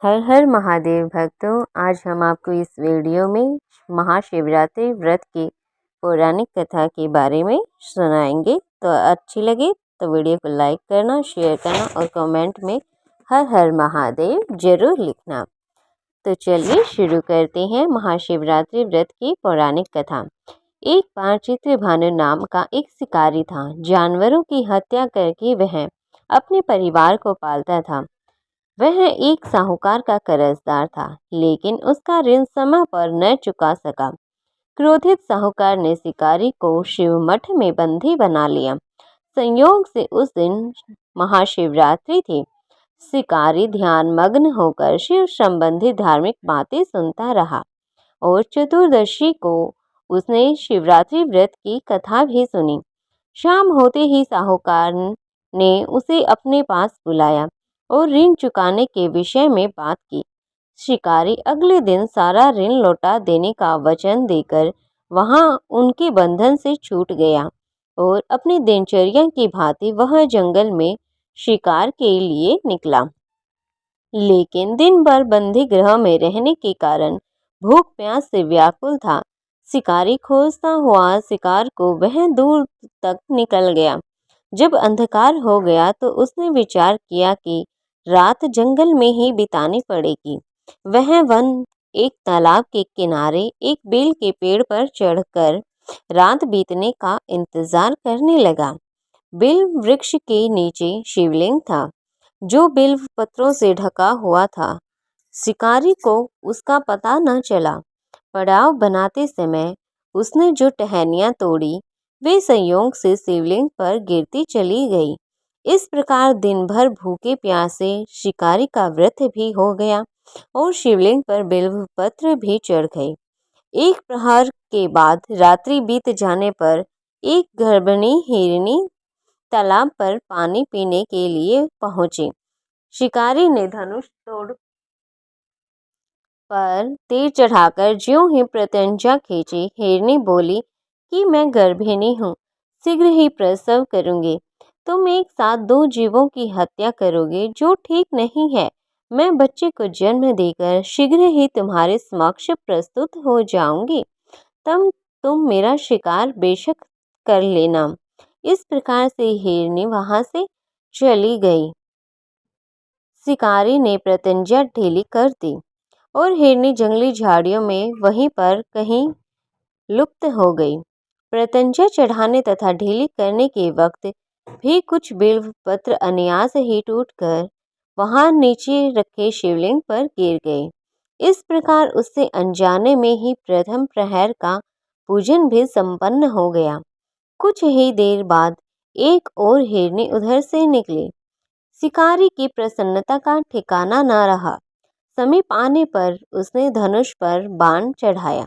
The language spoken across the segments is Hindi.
हर हर महादेव भक्तों, आज हम आपको इस वीडियो में महाशिवरात्रि व्रत की पौराणिक कथा के बारे में सुनाएंगे। तो अच्छी लगे तो वीडियो को लाइक करना, शेयर करना और कमेंट में हर हर महादेव जरूर लिखना। तो चलिए शुरू करते हैं महाशिवरात्रि व्रत की पौराणिक कथा। एक बार चित्रभानु नाम का एक शिकारी था। जानवरों की हत्या करके वह अपने परिवार को पालता था। वह एक साहूकार का कर्जदार था, लेकिन उसका ऋण समय पर न चुका सका। क्रोधित साहूकार ने शिकारी को शिव मठ में बंदी बना लिया। संयोग से उस दिन महाशिवरात्रि थी। शिकारी ध्यान मग्न होकर शिव संबंधी धार्मिक बातें सुनता रहा और चतुर्दशी को उसने शिवरात्रि व्रत की कथा भी सुनी। शाम होते ही साहूकार ने उसे अपने पास बुलाया और ऋण चुकाने के विषय में बात की। शिकारी अगले दिन सारा ऋण लौटा देने का वचन देकर वहां उनके बंधन से छूट गया और अपनी दिनचर्या की भांति वह जंगल में शिकार के लिए निकला। लेकिन दिन भर बंदी गृह में रहने के कारण भूख प्यास से व्याकुल था। शिकारी खोजता हुआ शिकार को वह दूर तक निकल गया। जब अंधकार हो गया तो उसने विचार किया कि रात जंगल में ही बितानी पड़ेगी। वह वन एक तालाब के किनारे एक बेल के पेड़ पर चढ़कर रात बीतने का इंतजार करने लगा। बेल वृक्ष के नीचे शिवलिंग था, जो बिल्व पत्रों से ढका हुआ था। शिकारी को उसका पता न चला। पड़ाव बनाते समय उसने जो टहनियां तोड़ी, वे संयोग से शिवलिंग पर गिरती चली गई। इस प्रकार दिन भर भूखे प्यासे शिकारी का व्रत भी हो गया और शिवलिंग पर बिल्व पत्र भी चढ़ गए। एक प्रहर के बाद रात्रि बीत जाने पर एक गर्भिणी हिरनी तालाब पर पानी पीने के लिए पहुंची। शिकारी ने धनुष तोड़ पर तीर चढ़ाकर ज्यों ही प्रत्यंचा खींची। हिरनी बोली कि मैं गर्भिणी हूँ, शीघ्र ही प्रसव करूंगी। तुम एक साथ दो जीवों की हत्या करोगे, जो ठीक नहीं है। मैं बच्चे को जन्म देकर शीघ्र ही तुम्हारे समक्ष प्रस्तुत हो जाऊंगी। तब तुम मेरा शिकार बेशक कर लेना। इस प्रकार से हिरनी वहां से चली गई। शिकारी ने प्रत्यंचा ढीली कर दी और हिरनी जंगली झाड़ियों में वहीं पर कहीं लुप्त हो गई। प्रत्यंचा चढ़ाने तथा ढीली करने के वक्त भी कुछ बिल्व पत्र अनायास ही टूटकर वहां नीचे रखे शिवलिंग पर गिर गए। इस प्रकार उससे अनजाने में ही प्रथम प्रहर का पूजन भी संपन्न हो गया। कुछ ही देर बाद एक और हिरनी उधर से निकली। शिकारी की प्रसन्नता का ठिकाना न रहा। समीप आने पर उसने धनुष पर बाण चढ़ाया।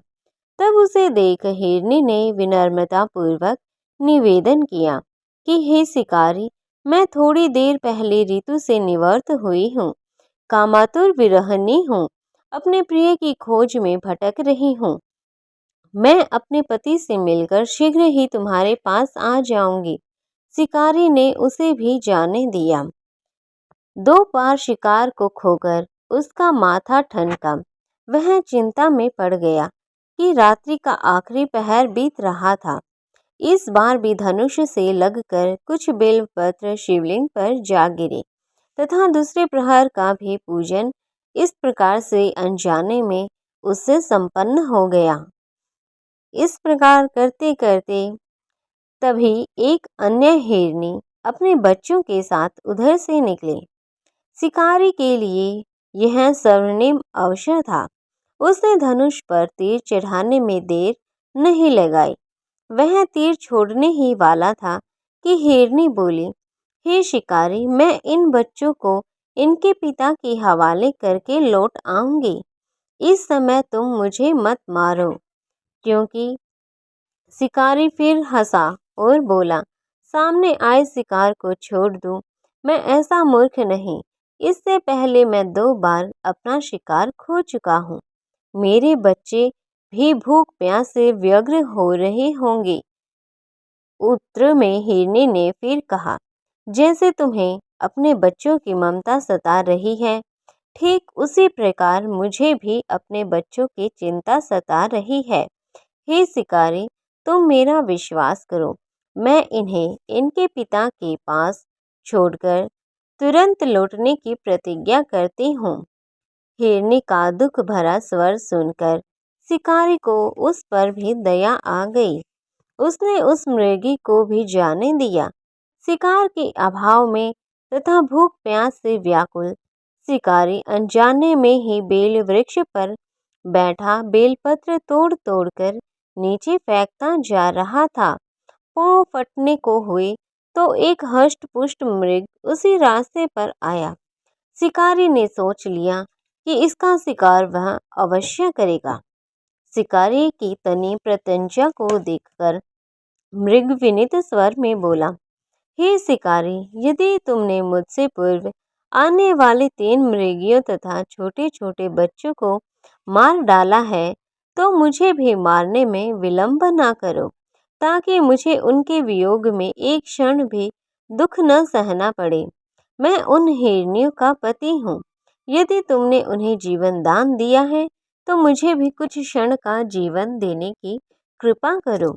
तब उसे देख हिरनी ने विनम्रता पूर्वक निवेदन किया कि हे शिकारी, मैं थोड़ी देर पहले ऋतु से निवृत्त हुई हूँ। कामातुर विरहिणी हूँ, अपने प्रिय की खोज में भटक रही हूँ। मैं अपने पति से मिलकर शीघ्र ही तुम्हारे पास आ जाऊंगी। शिकारी ने उसे भी जाने दिया। दो बार शिकार को खोकर उसका माथा ठनका। वह चिंता में पड़ गया कि रात्रि का आखिरी पहर बीत रहा था। इस बार भी धनुष से लगकर कुछ बेलपत्र शिवलिंग पर जा गिरे तथा दूसरे प्रहर का भी पूजन इस प्रकार से अनजाने में उससे संपन्न हो गया। इस प्रकार करते करते तभी एक अन्य हिरनी अपने बच्चों के साथ उधर से निकले। शिकारी के लिए यह स्वर्णिम अवसर था। उसने धनुष पर तीर चढ़ाने में देर नहीं लगाई। वह तीर छोड़ने ही वाला था कि हिरनी बोली, हे शिकारी, मैं इन बच्चों को इनके पिता के हवाले करके लौट आऊंगी। इस समय तुम मुझे मत मारो। क्योंकि शिकारी फिर हंसा और बोला, सामने आए शिकार को छोड़ दूं? मैं ऐसा मूर्ख नहीं। इससे पहले मैं 2 बार अपना शिकार खो चुका हूँ। मेरे बच्चे भी भूख प्यास से व्यग्र हो रहे होंगे। उत्तर में हिरनी ने फिर कहा, जैसे तुम्हें अपने बच्चों की ममता सता रही है, ठीक उसी प्रकार मुझे भी अपने बच्चों की चिंता सता रही है। हे शिकारी, तुम मेरा विश्वास करो। मैं इन्हें इनके पिता के पास छोड़कर तुरंत लौटने की प्रतिज्ञा करती हूँ। हिरनी का दुख भरा स्वर सुनकर शिकारी को उस पर भी दया आ गई। उसने उस मृगी को भी जाने दिया। शिकार के अभाव में तथा भूख प्यास से व्याकुल शिकारी अनजाने में ही बेल वृक्ष पर बैठा बेलपत्र तोड़ तोड़कर नीचे फेंकता जा रहा था। पांव फटने को हुए तो एक हष्ट पुष्ट मृग उसी रास्ते पर आया। शिकारी ने सोच लिया कि इसका शिकार वह अवश्य करेगा। शिकारी की तनी प्रत्यंचा को देखकर मृग विनीत स्वर में बोला, हे शिकारी, यदि तुमने मुझसे पूर्व आने वाले 3 मृगियों तथा छोटे छोटे बच्चों को मार डाला है तो मुझे भी मारने में विलंब न करो, ताकि मुझे उनके वियोग में एक क्षण भी दुख न सहना पड़े। मैं उन हिरनियों का पति हूँ। यदि तुमने उन्हें जीवन दान दिया है तो मुझे भी कुछ क्षण का जीवन देने की कृपा करो।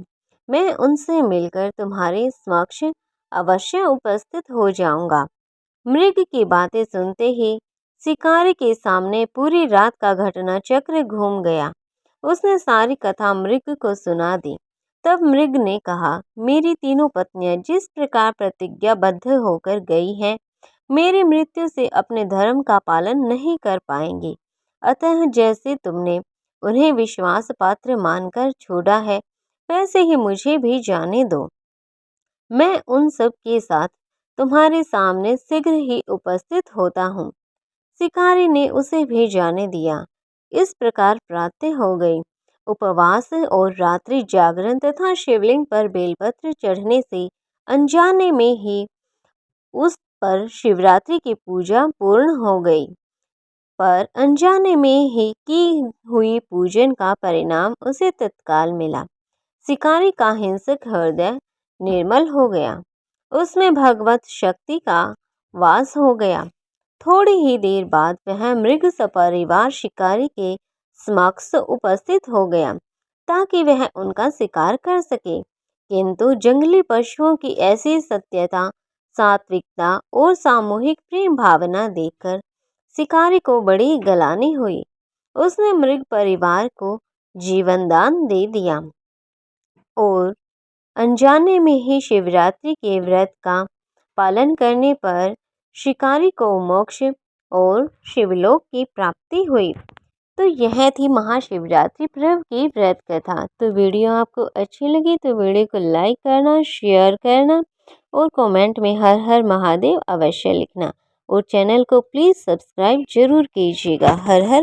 मैं उनसे मिलकर तुम्हारे समक्ष अवश्य उपस्थित हो जाऊंगा। मृग की बातें सुनते ही शिकारी के सामने पूरी रात का घटना चक्र घूम गया। उसने सारी कथा मृग को सुना दी। तब मृग ने कहा, मेरी तीनों पत्नियां जिस प्रकार प्रतिज्ञाबद्ध होकर गई हैं, मेरी मृत्यु से अपने धर्म का पालन नहीं कर पाएंगी। अतः जैसे तुमने उन्हें विश्वास पात्र मानकर छोड़ा है, वैसे ही मुझे भी जाने दो। मैं उन सब के साथ तुम्हारे सामने शीघ्र ही उपस्थित होता हूँ। शिकारी ने उसे भी जाने दिया। इस प्रकार प्रातः हो गई। उपवास और रात्रि जागरण तथा शिवलिंग पर बेलपत्र चढ़ने से अनजाने में ही उस पर शिवरात्रि की पूजा पूर्ण हो गई। पर अनजाने में ही की हुई पूजन का परिणाम उसे तत्काल मिला। शिकारी का हिंसक हृदय निर्मल हो गया। उसमें भगवत शक्ति का वास हो गया। थोड़ी ही देर बाद वह मृग सपरिवार शिकारी के समक्ष उपस्थित हो गया, ताकि वह उनका शिकार कर सके। किंतु जंगली पशुओं की ऐसी सत्यता, सात्विकता और सामूहिक प्रेम भावना देखकर शिकारी को बड़ी गलानी हुई। उसने मृग परिवार को जीवन दान दे दिया और अनजाने में ही शिवरात्रि के व्रत का पालन करने पर शिकारी को मोक्ष और शिवलोक की प्राप्ति हुई। तो यह थी महाशिवरात्रि पर्व की व्रत कथा। तो वीडियो आपको अच्छी लगी तो वीडियो को लाइक करना, शेयर करना और कमेंट में हर हर महादेव अवश्य लिखना और चैनल को प्लीज़ सब्सक्राइब जरूर कीजिएगा। हर हर